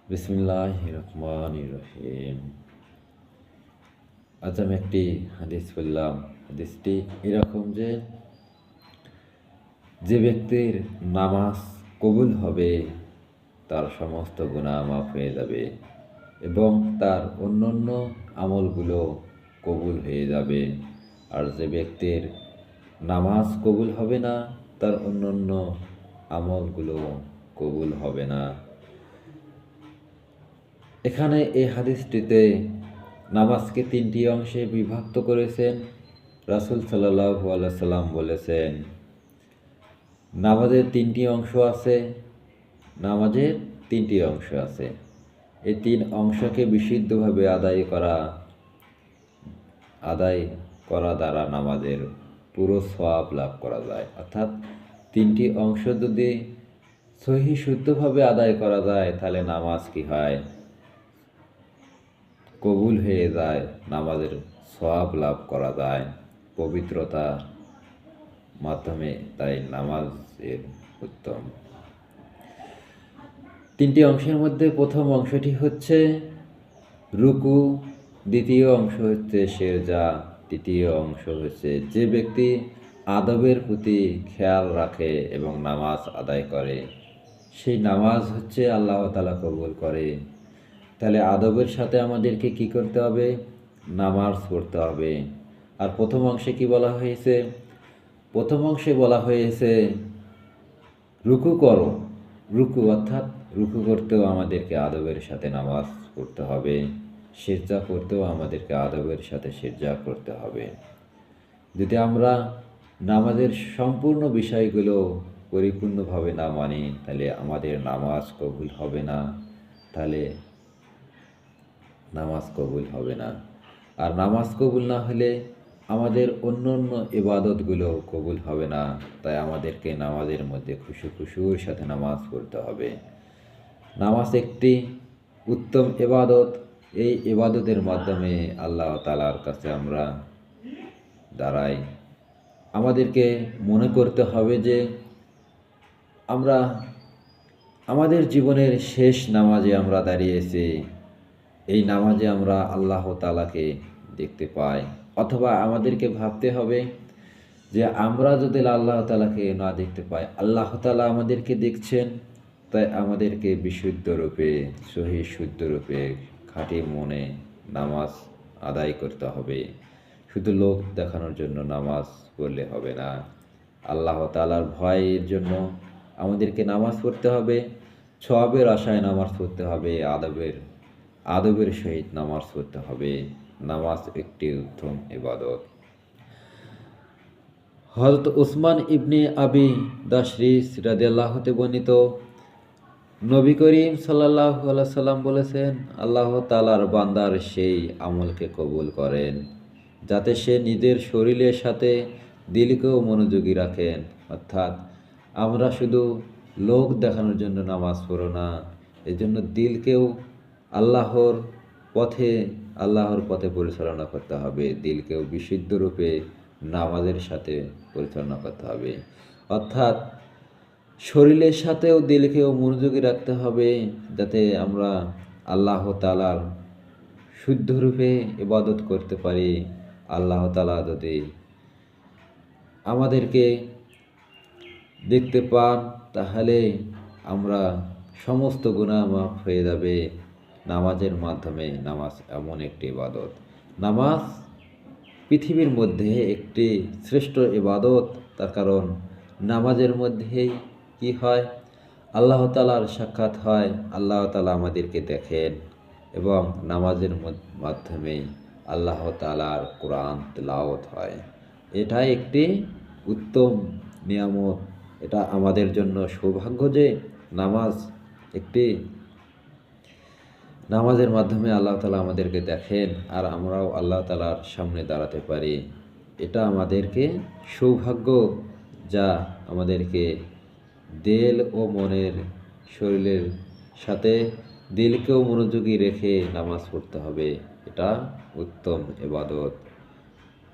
বিসমিল্লাহির রহমানির রহিম। আজ আমি একটি হাদিস পড়লাম। হাদিসটি এরকম যে ব্যক্তির নামাজ কবুল হবে তার সমস্ত গুনাহ মাফ হয়ে যাবে এবং তার অন্যান্য আমলগুলো কবুল হয়ে যাবে। আর যে ব্যক্তির নামাজ কবুল হবে না তার অন্যান্য আমলগুলো কবুল হবে না। এখানে এই হাদিসটিতে নামাজকে তিনটি অংশে বিভক্ত করেছেন। রাসূল সাল্লাল্লাহু আলাইহি সাল্লাম বলেছেন, নামাজের তিনটি অংশ আছে। নামাজের তিনটি অংশ আছে। এই তিন অংশকে বিশুদ্ধভাবে আদায় করা দ্বারা নামাজের পুরো সওয়াব লাভ করা যায়। অর্থাৎ তিনটি অংশ যদি সহি শুদ্ধভাবে আদায় করা যায় তাহলে নামাজ কি হয়? কবুল হয়ে যায়, নামাজের সওয়াব লাভ করা যায় পবিত্রতা মাধ্যমে। তাই নামাজের উত্তম তিনটি অংশের মধ্যে প্রথম অংশটি হচ্ছে রুকু, দ্বিতীয় অংশ হচ্ছে সেজদা, তৃতীয় অংশ হচ্ছে যে ব্যক্তি আদবের প্রতি খেয়াল রাখে এবং নামাজ আদায় করে, সেই নামাজ হচ্ছে আল্লাহ তাআলা কবুল করে। তাহলে আদবের সাথে আমাদেরকে কি করতে হবে? নামাজ পড়তে হবে। আর প্রথম অংশে কি বলা হয়েছে? প্রথম অংশে বলা হয়েছে রুকু করো। রুকু অর্থাৎ রুকু করতেও আমাদেরকে আদবের সাথে নামাজ পড়তে হবে। সিজদা করতেও আমাদেরকে আদবের সাথে সিজদা করতে হবে। যদি আমরা নামাজের সম্পূর্ণ বিষয়গুলো পরিপূর্ণভাবে না মানি তাহলে আমাদের নামাজ কবুল হবে না। নামাজ কবুল হবে না। আর নামাজ কবুল না হলে আমাদের অন্য ইবাদতগুলো কবুল হবে না। তাই আমাদেরকে নামাজের মধ্যে খুশুর সাথে নামাজ পড়তে হবে। নামাজ একটি উত্তম ইবাদত। এই ইবাদতের মাধ্যমে আল্লাহ তাআলার কাছে আমরা দাঁড়াই। আমাদেরকে মনে করতে হবে যে আমরা আমাদের জীবনের শেষ নামাজে আমরা দাঁড়িয়েছি। এই নামাজে আমরা আল্লাহ তাআলাকে দেখতে পাই। অথবা আমাদেরকে ভাবতে হবে যে আমরা যদি আল্লাহ তাআলাকে না দেখতে পাই, আল্লাহ তাআলা আমাদেরকে দেখছেন। তাই আমাদেরকে বিশুদ্ধ রূপে, সহি শুদ্ধ রূপে, খাঁটি মনে নামাজ আদায় করতে হবে। শুধু লোক দেখানোর জন্য নামাজ পড়লে হবে না। আল্লাহ তাআলার ভয়ের জন্য আমাদেরকে নামাজ পড়তে হবে। সওয়াবের আশায় নামাজ পড়তে হবে। আদবের সহিত নামাজ পড়তে হবে। নামাজ একটি উত্তম ইবাদত। হযরত উসমান ইবনে আবি দাশরিস রাদিয়াল্লাহু হতে বর্ণিত, নবী করিম সাল্লাল্লাহু আলাইহি সাল্লাম বলেছেন, আল্লাহ তাআলার বান্দার সেই আমলকে কবুল করেন যাতে সে নিজের শরীরের সাথে দিলকেও মনোযোগী রাখেন। অর্থাৎ আমরা শুধু লোক দেখানোর জন্য নামাজ পড়ো না, এজন্য দিলকেও আল্লাহর পথে পরিচালনা করতে হবে। দিলকেও বিশুদ্ধ রূপে নামাজের সাথে পরিচালনা করতে হবে। অর্থাৎ শরীরের সাথেও দিলকেও মনোযোগী রাখতে হবে যাতে আমরা আল্লাহ তাআলার শুদ্ধ রূপে ইবাদত করতে পারি। আল্লাহ তাআলা যদি আমাদেরকে দেখতে পান তাহলে আমরা সমস্ত গুনাহ মাফ হয়ে যাবে নামাজের মাধ্যমে। নামাজ এমন একটি ইবাদত। নামাজ পৃথিবীর মধ্যে একটি শ্রেষ্ঠ ইবাদত। তার কারণ নামাজের মধ্যেই কি হয়? আল্লাহ তাআলার সাক্ষাৎ হয়। আল্লাহ তাআলা আমাদেরকে দেখেন এবং নামাজের মাধ্যমে আল্লাহ তাআলার কোরআন তেলাওয়াত হয়। এটাই একটি উত্তম নিয়ামত। এটা আমাদের জন্য সৌভাগ্য যে নামাজের মাধ্যমে আল্লাহ তাআলা আমাদেরকে দেখেন আর আমরাও আল্লাহ তাআলার সামনে দাঁড়াতে পারি। এটা আমাদেরকে সৌভাগ্য, যা আমাদেরকে দিল ও মনের, শরীরের সাথে দিলকেও মনোযোগী রেখে নামাজ পড়তে হবে। এটা উত্তম ইবাদত।